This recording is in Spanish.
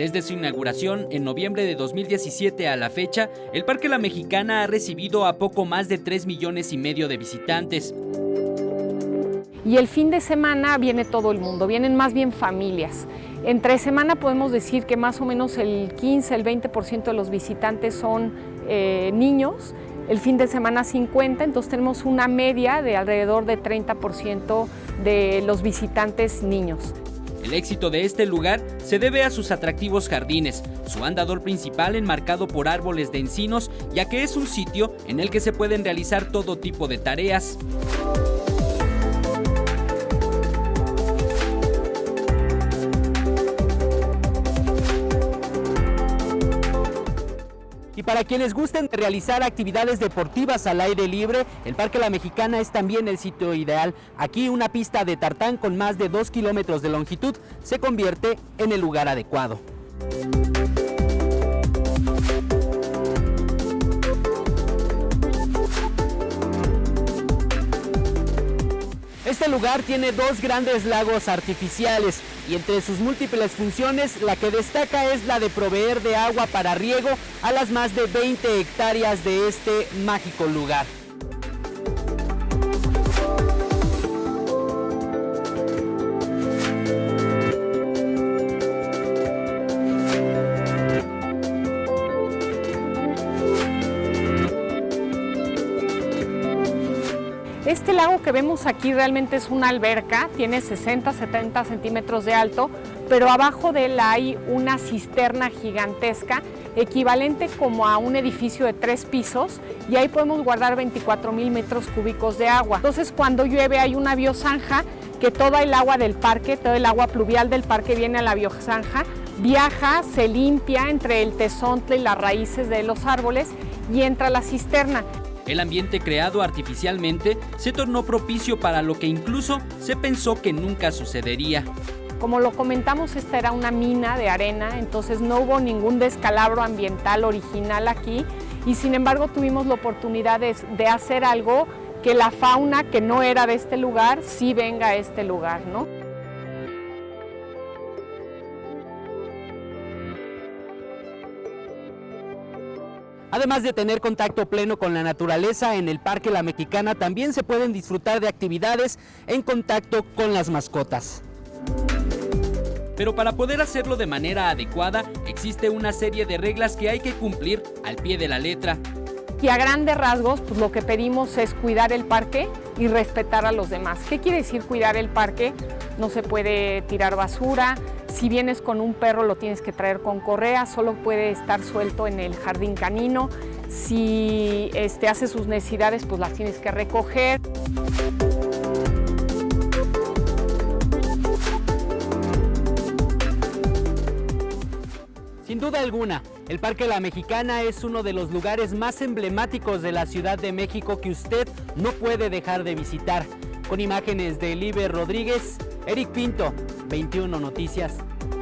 Desde su inauguración en noviembre de 2017 a la fecha, el Parque La Mexicana ha recibido a poco más de 3,5 millones de visitantes. Y el fin de semana viene todo el mundo, vienen más bien familias. Entre semana podemos decir que más o menos el 15, el 20% de los visitantes son niños, el fin de semana 50%, entonces tenemos una media de alrededor de 30% de los visitantes niños. El éxito de este lugar se debe a sus atractivos jardines, su andador principal enmarcado por árboles de encinos, ya que es un sitio en el que se pueden realizar todo tipo de tareas. Y para quienes gusten de realizar actividades deportivas al aire libre, el Parque La Mexicana es también el sitio ideal. Aquí una pista de tartán con más de 2 kilómetros de longitud se convierte en el lugar adecuado. Este lugar tiene 2 grandes lagos artificiales y entre sus múltiples funciones la que destaca es la de proveer de agua para riego a las más de 20 hectáreas de este mágico lugar. Este lago que vemos aquí realmente es una alberca, tiene 60-70 centímetros de alto, pero abajo de él hay una cisterna gigantesca, equivalente como a un edificio de 3 pisos, y ahí podemos guardar 24,000 metros cúbicos de agua. Entonces cuando llueve hay una biozanja que toda el agua del parque, todo el agua pluvial del parque viene a la biozanja, viaja, se limpia entre el tezontle y las raíces de los árboles y entra a la cisterna. El ambiente creado artificialmente se tornó propicio para lo que incluso se pensó que nunca sucedería. Como lo comentamos, esta era una mina de arena, entonces no hubo ningún descalabro ambiental original aquí y sin embargo tuvimos la oportunidad de hacer algo que la fauna que no era de este lugar sí venga a este lugar, ¿no? Además de tener contacto pleno con la naturaleza, en el Parque La Mexicana también se pueden disfrutar de actividades en contacto con las mascotas. Pero para poder hacerlo de manera adecuada, existe una serie de reglas que hay que cumplir al pie de la letra. Y a grandes rasgos, pues lo que pedimos es cuidar el parque y respetar a los demás. ¿Qué quiere decir cuidar el parque? No se puede tirar basura. Si vienes con un perro lo tienes que traer con correa, solo puede estar suelto en el jardín canino. Si hace sus necesidades, pues las tienes que recoger. Sin duda alguna, el Parque La Mexicana es uno de los lugares más emblemáticos de la Ciudad de México que usted no puede dejar de visitar. Con imágenes de Eliber Rodríguez, Eric Pinto, 21 Noticias.